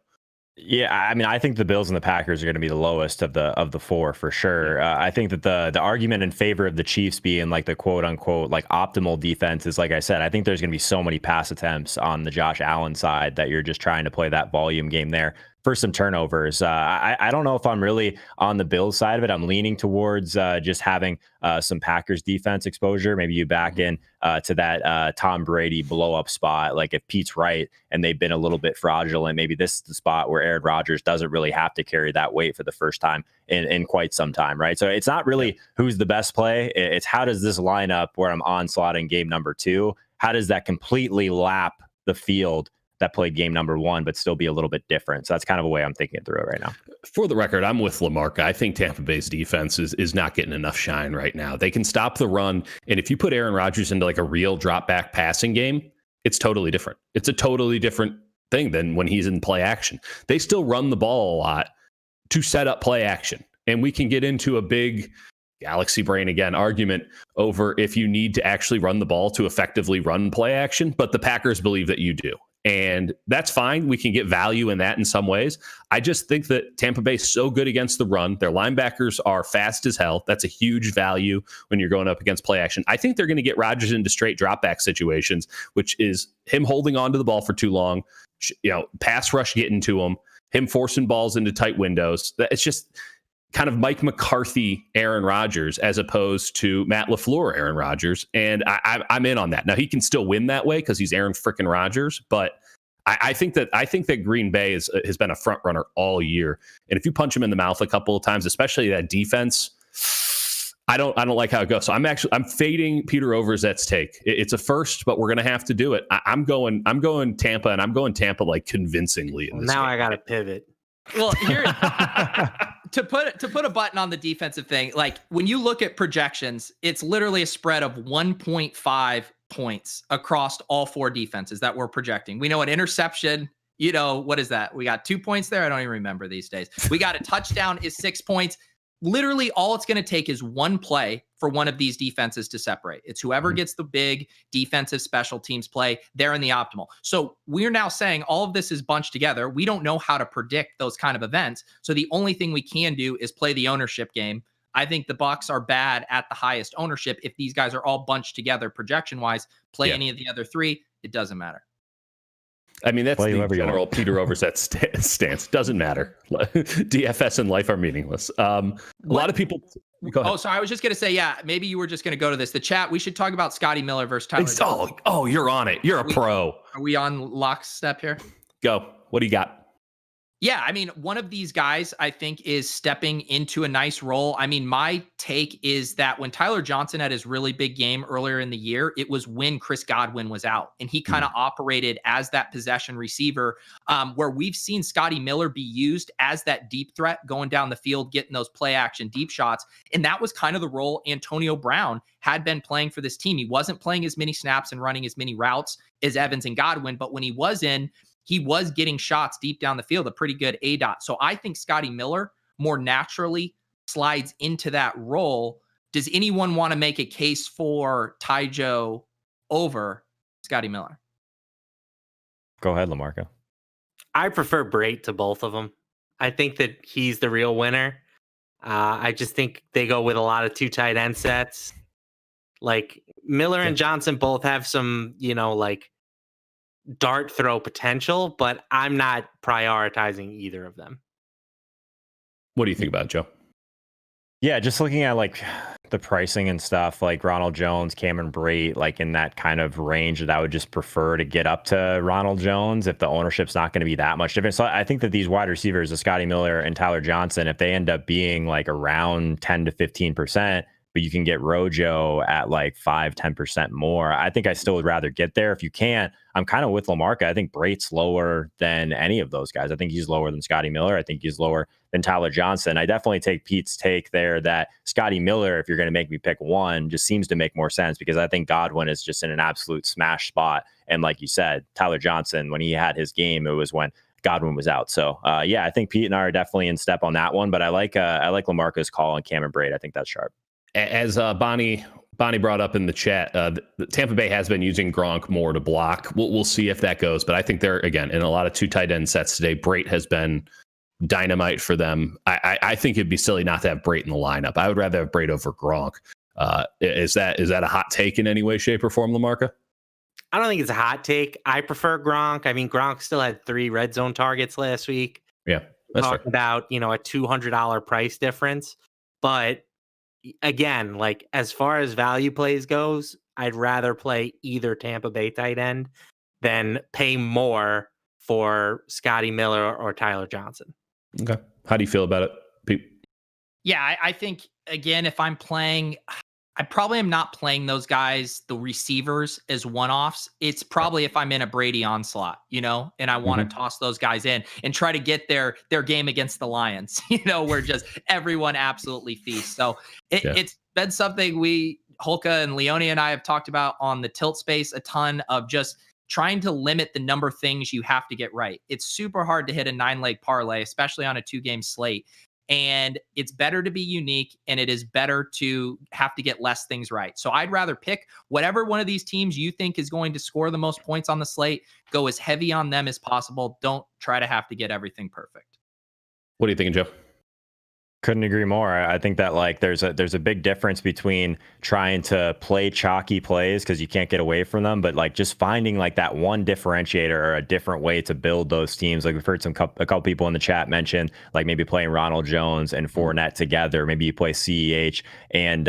Yeah, I mean, I think the Bills and the Packers are going to be the lowest of the four for sure. I think that the argument in favor of the Chiefs being like the quote unquote like optimal defense is, like I said, I think there's going to be so many pass attempts on the Josh Allen side that you're just trying to play that volume game there for some turnovers. I don't know if I'm really on the Bills side of it. I'm leaning towards just having some Packers defense exposure. Maybe you back in to that Tom Brady blow up spot. Like if Pete's right and they've been a little bit fraudulent, maybe this is the spot where Aaron Rodgers doesn't really have to carry that weight for the first time in quite some time, right? So it's not really who's the best play. It's how does this line up where I'm onslaughting game number 2? How does that completely lap the field that played game number 1, but still be a little bit different? So that's kind of a way I'm thinking through it right now. For the record, I'm with LaMarca. I think Tampa Bay's defense is not getting enough shine right now. They can stop the run. And if you put Aaron Rodgers into like a real drop back passing game, it's totally different. It's a totally different thing than when he's in play action. They still run the ball a lot to set up play action. And we can get into a big galaxy brain again argument over if you need to actually run the ball to effectively run play action. But the Packers believe that you do. And that's fine. We can get value in that in some ways. I just think that Tampa Bay is so good against the run. Their linebackers are fast as hell. That's a huge value when you're going up against play action. I think they're going to get Rodgers into straight drop back situations, which is him holding on to the ball for too long, pass rush getting to him forcing balls into tight windows. It's just kind of Mike McCarthy, Aaron Rodgers, as opposed to Matt LaFleur, Aaron Rodgers. And I'm in on that. Now, he can still win that way because he's Aaron frickin' Rodgers. But I think that Green Bay has been a front runner all year. And if you punch him in the mouth a couple of times, especially that defense, I don't like how it goes. So I'm fading Peter Overzet's take. It's a first, but we're gonna have to do it. I'm going Tampa, and I'm going Tampa like convincingly. In this now game. I got to pivot. Well, here to put a button on the defensive thing, like when you look at projections, it's literally a spread of 1.5 points across all 4 defenses that we're projecting. We know an interception, what is that? We got 2 points there. I don't even remember these days. We got a touchdown is 6 points. Literally all it's going to take is one play for one of these defenses to separate. It's whoever gets the big defensive special teams play, they're in the optimal. So we're now saying all of this is bunched together. We don't know how to predict those kind of events. So the only thing we can do is play the ownership game. I think the Bucs are bad at the highest ownership. If these guys are all bunched together projection wise, play any of the other 3. it doesn't matter. I mean, that's the general Peter Overzet stance. Doesn't matter. DFS and life are meaningless. A lot of people. Go ahead. Oh, sorry. I was just going to say, yeah, maybe you were just going to go to this. The chat, we should talk about Scotty Miller versus Tyler Johnson. Oh, you're on it. You're a pro. Are we on lockstep here? Go. What do you got? Yeah, I mean, one of these guys, I think, is stepping into a nice role. I mean, my take is that when Tyler Johnson had his really big game earlier in the year, it was when Chris Godwin was out. And he kind of operated as that possession receiver, where we've seen Scotty Miller be used as that deep threat going down the field, getting those play action deep shots. And that was kind of the role Antonio Brown had been playing for this team. He wasn't playing as many snaps and running as many routes as Evans and Godwin, but when he was in, he was getting shots deep down the field, a pretty good ADOT. So I think Scotty Miller more naturally slides into that role. Does anyone want to make a case for Tyjo over Scotty Miller? Go ahead, LaMarca. I prefer Brait to both of them. I think that he's the real winner. I just think they go with a lot of 2 tight end sets. Like Miller and Johnson both have some, like dart throw potential, but I'm not prioritizing either of them. What do you think about it, Joe? Yeah, just looking at like the pricing and stuff, like Ronald Jones, Cameron Brate, like in that kind of range that I would just prefer to get up to Ronald Jones if the ownership's not going to be that much different. So I think that these wide receivers, Scotty Miller and Tyler Johnson, if they end up being like around 10 to 15%, but you can get Rojo at like 5-10% more, I think I still would rather get there. If you can't, I'm kind of with LaMarca. I think Brate's lower than any of those guys. I think he's lower than Scotty Miller. I think he's lower than Tyler Johnson. I definitely take Pete's take there that Scotty Miller, if you're going to make me pick one, just seems to make more sense because I think Godwin is just in an absolute smash spot. And like you said, Tyler Johnson, when he had his game, it was when Godwin was out. So yeah, I think Pete and I are definitely in step on that one, but I like LaMarca's call on Cameron Brate. I think that's sharp. As Bonnie brought up in the chat, the Tampa Bay has been using Gronk more to block. We'll see if that goes, but I think they're, again, in a lot of 2 tight end sets today. Brate has been dynamite for them. I think it'd be silly not to have Brate in the lineup. I would rather have Brate over Gronk. Is that a hot take in any way, shape, or form, LaMarca? I don't think it's a hot take. I prefer Gronk. I mean, Gronk still had 3 red zone targets last week. Yeah, that's talking about, a $200 price difference. But again, like as far as value plays goes, I'd rather play either Tampa Bay tight end than pay more for Scotty Miller or Tyler Johnson. Okay. How do you feel about it, Pete? Yeah, I think, again, if I'm playing, I probably am not playing those guys, the receivers, as one-offs. It's probably if I'm in a Brady onslaught, and I want to toss those guys in and try to get their game against the Lions, where just everyone absolutely feasts. So it's been something Holka and Leone and I have talked about on the Tilt Space a ton, of just trying to limit the number of things you have to get right. It's super hard to hit a 9-leg parlay, especially on a 2-game slate. And it's better to be unique, and it is better to have to get less things right. So I'd rather pick whatever one of these teams you think is going to score the most points on the slate, go as heavy on them as possible. Don't try to have to get everything perfect. What are you thinking, Joe? Couldn't agree more. I think that like there's a big difference between trying to play chalky plays because you can't get away from them, but like just finding like that one differentiator or a different way to build those teams. Like we've heard a couple people in the chat mention like maybe playing Ronald Jones and Fournette together. Maybe you play CEH and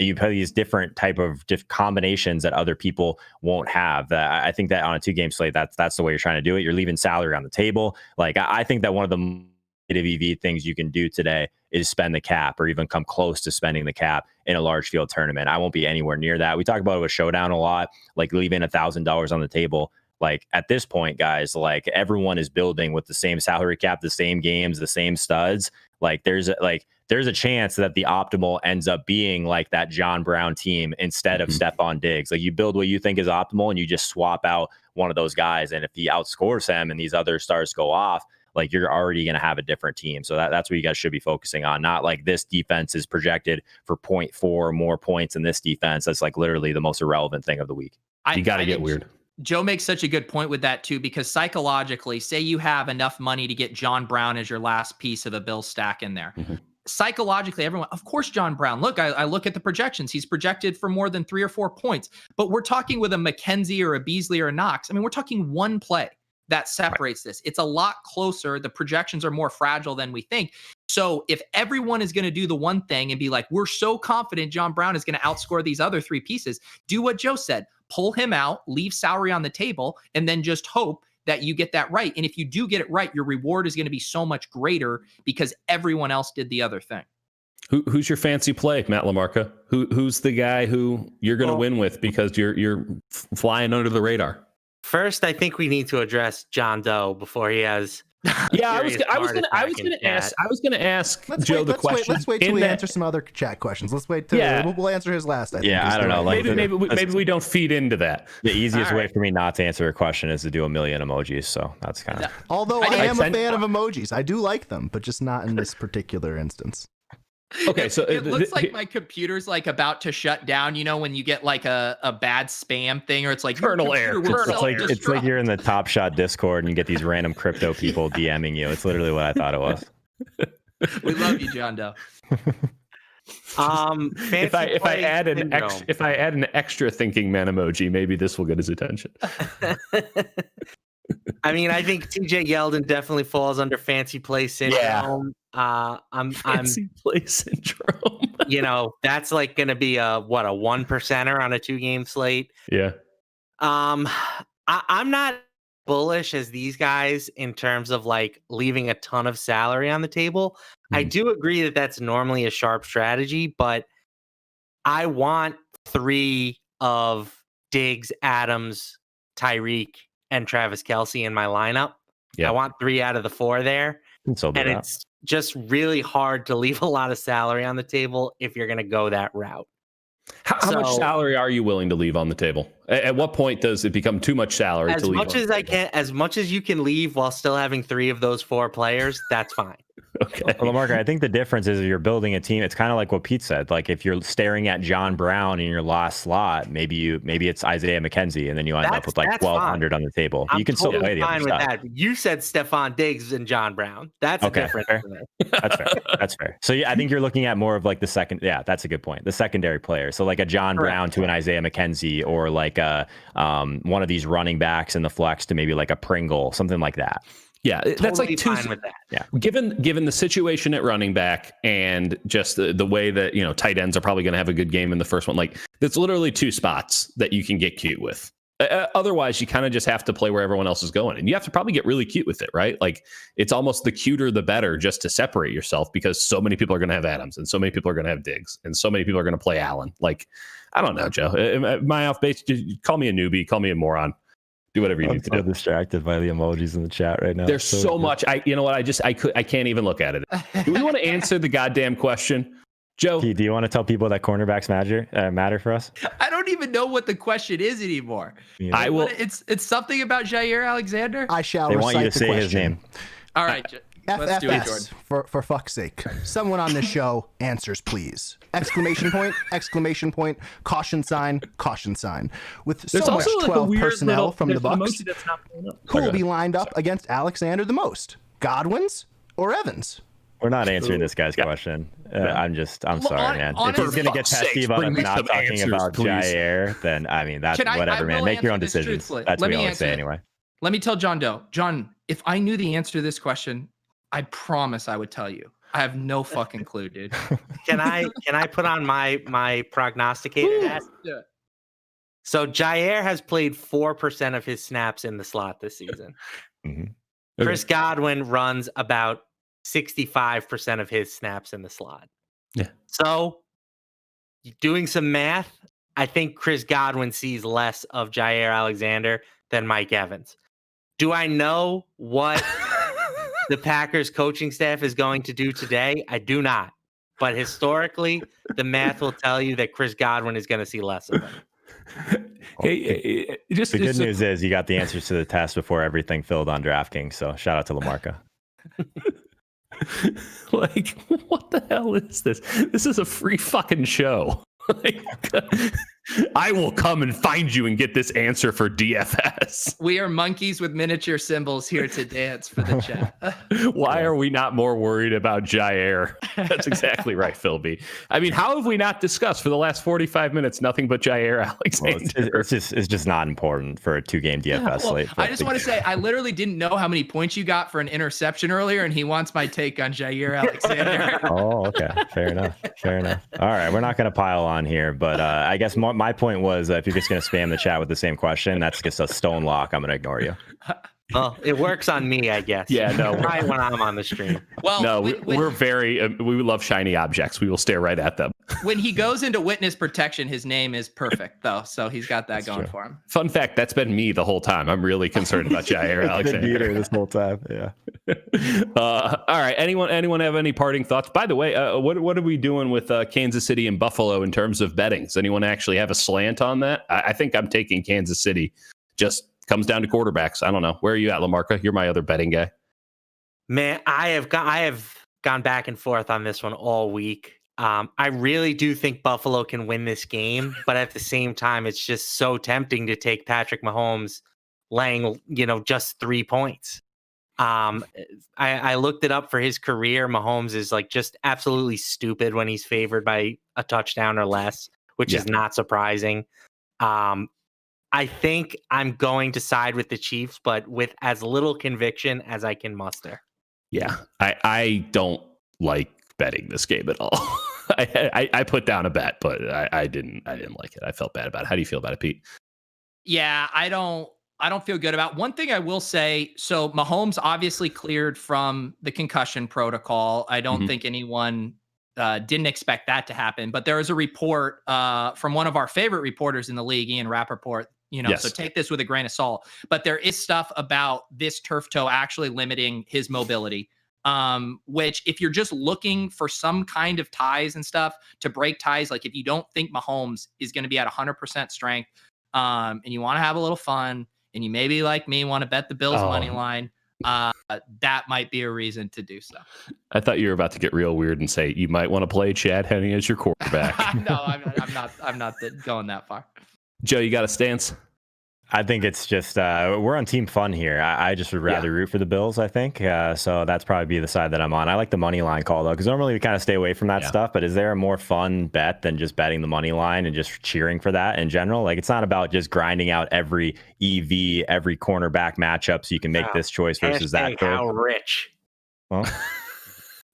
you play these different type of combinations that other people won't have. I think that on a 2-game slate, that's the way you're trying to do it. You're leaving salary on the table. Like I think that one of the EV things you can do today is spend the cap or even come close to spending the cap in a large field tournament. I won't be anywhere near that. We talk about it with Showdown a lot, like leaving $1,000 on the table. Like at this point, guys, like everyone is building with the same salary cap, the same games, the same studs. Like there's a chance that the optimal ends up being like that John Brown team instead of Stephon Diggs. Like you build what you think is optimal and you just swap out one of those guys. And if he outscores him and these other stars go off, like you're already going to have a different team. So that's what you guys should be focusing on. Not like this defense is projected for 0.4 more points in this defense. That's like literally the most irrelevant thing of the week. You got to get weird. Joe makes such a good point with that too, because psychologically, say you have enough money to get John Brown as your last piece of a bill stack in there. psychologically, everyone, of course, John Brown. Look, I look at the projections. He's projected for more than 3 or 4 points. But we're talking with a McKenzie or a Beasley or a Knox. I mean, we're talking one play that separates this. It's a lot closer. The projections are more fragile than we think. So if everyone is going to do the one thing and be like, we're so confident John Brown is going to outscore these other 3 pieces, do what Joe said. Pull him out, leave salary on the table, and then just hope that you get that right. And if you do get it right, your reward is going to be so much greater because everyone else did the other thing. Who's your fancy play, Matt LaMarca? Who's the guy who you're going to win with because you're flying under the radar? First, I think we need to address John Doe before he has. Yeah, I was going to ask Joe the question. Let's wait till we answer some other chat questions. Let's wait till we'll answer his last. I don't know. Like maybe we don't feed into that. The easiest way for me not to answer a question is to do a million emojis. So that's kind of. Although I am a fan of emojis, I do like them, but just not in this particular instance. Okay, so it looks like my computer's like about to shut down. You know, when you get like a bad spam thing, or it's like kernel error. It's like you're in the Top Shot Discord and you get these random crypto people DMing you. It's literally what I thought it was. We love you, John Doe. If I add an extra thinking man emoji, maybe this will get his attention. I mean, I think TJ Yeldon definitely falls under fancy play syndrome. Fancy play syndrome. You know, that's like going to be a 1%er on a 2-game slate. Yeah. I'm not bullish as these guys in terms of like leaving a ton of salary on the table. I do agree that that's normally a sharp strategy, but I want 3 of Diggs, Adams, Tyreek, and Travis Kelce in my lineup. I want 3 out of the 4 there. And it's just really hard to leave a lot of salary on the table if you're going to go that route. How much salary are you willing to leave on the table? At what point does it become too much salary to leave? As much as you can leave while still having 3 of those 4 players, that's fine. Okay. Well, LaMarca, I think the difference is if you're building a team, it's kind of like what Pete said. Like if you're staring at John Brown in your last slot, maybe it's Isaiah McKenzie, and then you end up with like 1,200 on the table. You can still play the other side. You said Stephon Diggs and John Brown. That's okay, a difference. That's fair. That's fair. So I think you're looking at more of like the second. Yeah, that's a good point. The secondary player. So like a John Brown to an Isaiah McKenzie, or like a one of these running backs in the flex to maybe like a Pringle, something like that. Yeah, that's like fine with that. Yeah, given the situation at running back and just the way that, you know, tight ends are probably going to have a good game in the first one. Like that's literally 2 spots that you can get cute with. Otherwise, you kind of just have to play where everyone else is going, and you have to probably get really cute with it, right? Like it's almost the cuter the better, just to separate yourself, because so many people are going to have Adams, and so many people are going to have Diggs, and so many people are going to play Allen. Like I don't know, Joe. Am I off base? Call me a newbie. Call me a moron. Do whatever you need to do. I'm so distracted by the emojis in the chat right now. There's so much. You know what? I can't even look at it. Do we want to answer the goddamn question, Joe? Do you want to tell people that cornerbacks matter for us? I don't even know what the question is anymore. Yeah. I will. It's something about Jair Alexander. I shall. They recite want you to the say question. his name. All right. Let's do it, Jordan. For fuck's sake. Someone on this show, answers please. Exclamation point, exclamation point, caution sign, caution sign. With so much 12 personnel from the Bucs, who will be lined up against Alexander the most? Godwin's or Evans? We're not answering this guy's question. I'm sorry, man. If he's going to get testy about us not talking about Jair, then I mean, that's whatever, man. Make your own decisions. That's what we always say anyway. Let me tell John Doe. John, if I knew the answer to this question, I promise I would tell you. I have no fucking clue, dude. Can I put on my prognosticator hat? Yeah. So Jair has played 4% of his snaps in the slot this season. Okay. Chris Godwin runs about 65% of his snaps in the slot. Yeah. So doing some math, I think Chris Godwin sees less of Jair Alexander than Mike Evans. Do I know what the Packers coaching staff is going to do today? I do not. But historically, the math will tell you that Chris Godwin is going to see less of him. The good news is you got the answers to the test before everything filled on DraftKings. So shout out to LaMarca. Like, what the hell is this? This is a free fucking show. Like, I will come and find you and get this answer for DFS. We are monkeys with miniature symbols here to dance for the chat. Why are we not more worried about Jair? That's exactly right, Phil B. I mean, how have we not discussed for the last 45 minutes nothing but Jair Alexander? Well, it's just not important for a 2-game DFS slate. I just want to say, I literally didn't know how many points you got for an interception earlier, and he wants my take on Jair Alexander. Oh, okay. Fair enough. All right. We're not going to pile on here, but I guess my point was if you're just going to spam the chat with the same question, that's just a stone lock. I'm going to ignore you. Well, it works on me, I guess. Yeah, no. Right when I'm on the stream. Well, no, we're very, we love shiny objects. We will stare right at them. When he goes into witness protection, his name is perfect, though. So he's got that going for him. Fun fact, that's been me the whole time. I'm really concerned about Jair Alexander this whole time. Yeah. All right. Anyone have any parting thoughts? By the way, what are we doing with Kansas City and Buffalo in terms of betting? Does anyone actually have a slant on that? I think I'm taking Kansas City. Just comes down to quarterbacks. I don't know. Where are you at, LaMarca? You're my other betting guy. Man, I have gone back and forth on this one all week. I really do think Buffalo can win this game, but at the same time, it's just so tempting to take Patrick Mahomes laying, just 3 points. I looked it up for his career. Mahomes is like just absolutely stupid when he's favored by a touchdown or less, which is not surprising. I think I'm going to side with the Chiefs, but with as little conviction as I can muster. Yeah, I don't like betting this game at all. I put down a bet, but I didn't like it. I felt bad about it. How do you feel about it, Pete? Yeah, I don't feel good about. One thing I will say, so Mahomes obviously cleared from the concussion protocol. I don't think anyone didn't expect that to happen, but there is a report from one of our favorite reporters in the league, Ian Rappaport, so take this with a grain of salt, but there is stuff about this turf toe actually limiting his mobility. Which if you're just looking for some kind of ties and stuff to break ties, like if you don't think Mahomes is going to be at 100% strength, and you want to have a little fun, and you maybe like me want to bet the Bills money line, that might be a reason to do so. I thought you were about to get real weird and say you might want to play Chad Henne as your quarterback. No, I'm not going that far. Joe, you got a stance? I think it's just we're on team fun here. I just would rather root for the Bills, I think. So that's probably be the side that I'm on. I like the money line call, though, because normally we kind of stay away from that stuff. But is there a more fun bet than just betting the money line and just cheering for that in general? Like, it's not about just grinding out every EV, every cornerback matchup so you can make this choice versus that. How rich. Well,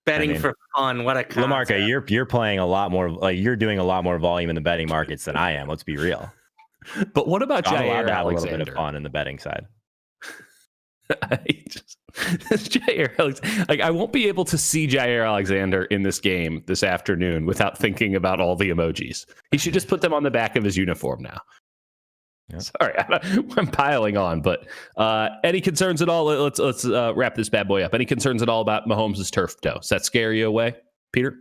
betting for fun. What a concept. LaMarca, you're playing a lot more, like you're doing a lot more volume in the betting markets than I am. Let's be real. But what about Jair Alexander? A little bit of fun in the betting side. Jair Alexander, like I won't be able to see Jair Alexander in this game this afternoon without thinking about all the emojis. He should just put them on the back of his uniform now. Yeah. Sorry, I'm piling on, but any concerns at all? Let's wrap this bad boy up. Any concerns at all about Mahomes' turf toe? Does that scare you away, Peter?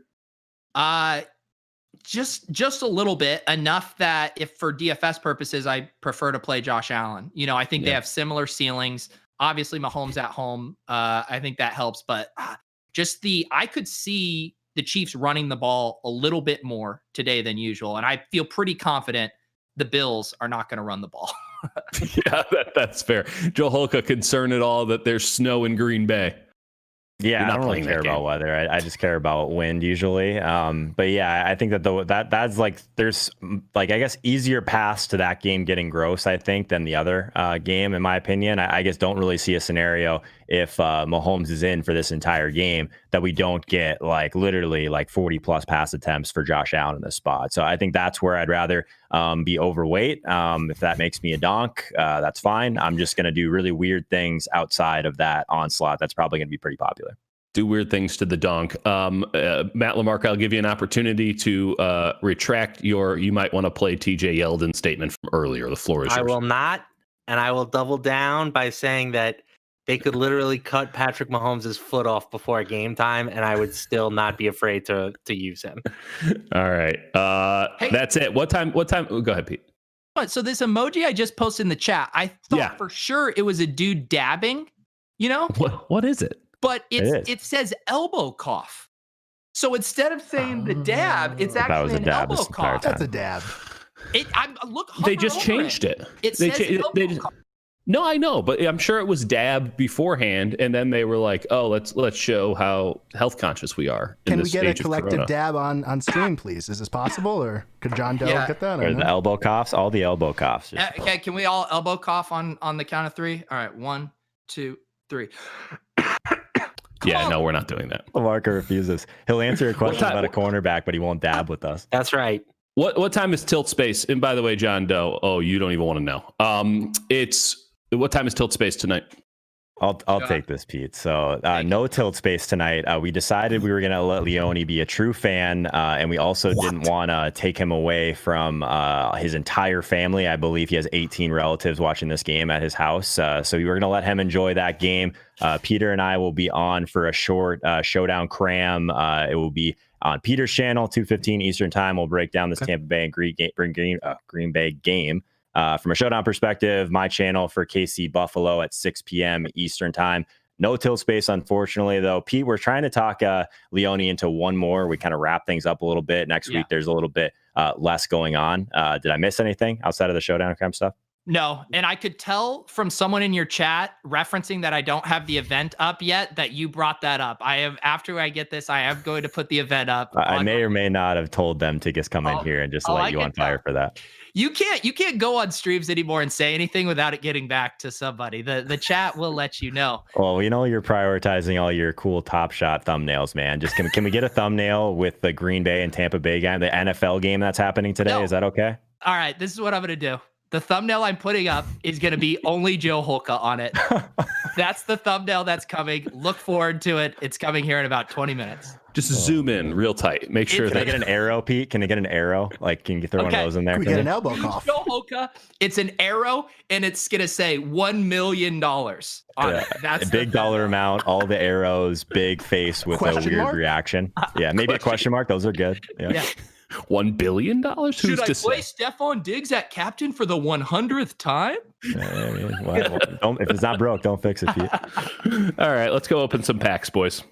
Just a little bit, enough that if for DFS purposes, I prefer to play Josh Allen. I think they have similar ceilings. Obviously, Mahomes at home, I think that helps. But I could see the Chiefs running the ball a little bit more today than usual. And I feel pretty confident the Bills are not going to run the ball. Yeah, that's fair. Joe Holka, concerned at all that there's snow in Green Bay? Yeah, I don't really care about weather. I just care about wind usually. But yeah, I think that's like there's like I guess easier paths to that game getting gross, I think, than the other game, in my opinion. I guess don't really see a scenario if Mahomes is in for this entire game that we don't get like literally like 40 plus pass attempts for Josh Allen in this spot. So I think that's where I'd rather be overweight. If that makes me a donk, that's fine. I'm just going to do really weird things outside of that onslaught. That's probably going to be pretty popular. Do weird things to the donk. Matt LaMarca, I'll give you an opportunity to retract you might want to play TJ Yeldon statement from earlier. The floor is yours. I will not, and I will double down by saying that they could literally cut Patrick Mahomes' foot off before game time, and I would still not be afraid to use him. All right. That's it. What time? Go ahead, Pete. So this emoji I just posted in the chat, I thought for sure it was a dude dabbing, What is it? But it says elbow cough. So instead of saying the dab, it's actually an elbow cough. That's a dab. They just changed it. It No, I know, but I'm sure it was dab beforehand, and then they were like, "Oh, let's show how health conscious we are." Can we get a collective dab on stream, please? Is this possible, or could John Doe get that? Or the elbow coughs, all the elbow coughs. Okay, can we all elbow cough on the count of 3? All right, 1, 2, 3. Yeah, no, we're not doing that. LaMarca refuses. He'll answer a question about a cornerback, but he won't dab with us. That's right. What time is Tilt Space? And by the way, John Doe, you don't even want to know. What time is Tilt Space tonight? I'll take this, Pete. So no Tilt Space tonight. We decided we were going to let Leone be a true fan, and we also didn't want to take him away from his entire family. I believe he has 18 relatives watching this game at his house. So we were going to let him enjoy that game. Peter and I will be on for a short showdown cram. It will be on Peter's channel, 2:15 Eastern time. We'll break down this Tampa Bay and Green Bay game. From a showdown perspective, my channel for KC Buffalo at 6 p.m. Eastern time. No Tilt Space, unfortunately, though. Pete, we're trying to talk Leone into one more. We kind of wrap things up a little bit. Next week, there's a little bit less going on. Did I miss anything outside of the showdown kind of stuff? No, and I could tell from someone in your chat referencing that I don't have the event up yet that you brought that up. After I get this, I am going to put the event up. I may or may not have told them to just come in here and just light you on fire for that. You can't go on streams anymore and say anything without it getting back to somebody. The chat will let you know. Well, you're prioritizing all your cool Top Shot thumbnails, man. Just can we get a thumbnail with the Green Bay and Tampa Bay game, the NFL game that's happening today? No. Is that okay? All right, this is what I'm going to do. The thumbnail I'm putting up is going to be only Joe Holka on it. That's the thumbnail that's coming. Look forward to it. It's coming here in about 20 minutes. Just zoom in real tight. Make sure. Can I get an arrow, Pete? Can I get an arrow? Like, can you throw one of those in there? Can we get an elbow cough? Joe Holka. It's an arrow, and it's going to say $1 million on it. That's a big dollar amount. All the arrows, big face with a weird reaction. Yeah, maybe a question mark. Those are good. Yeah. $1 billion? Should I play Stephon Diggs at captain for the 100th time? If it's not broke, don't fix it, Pete. All right, let's go open some packs, boys.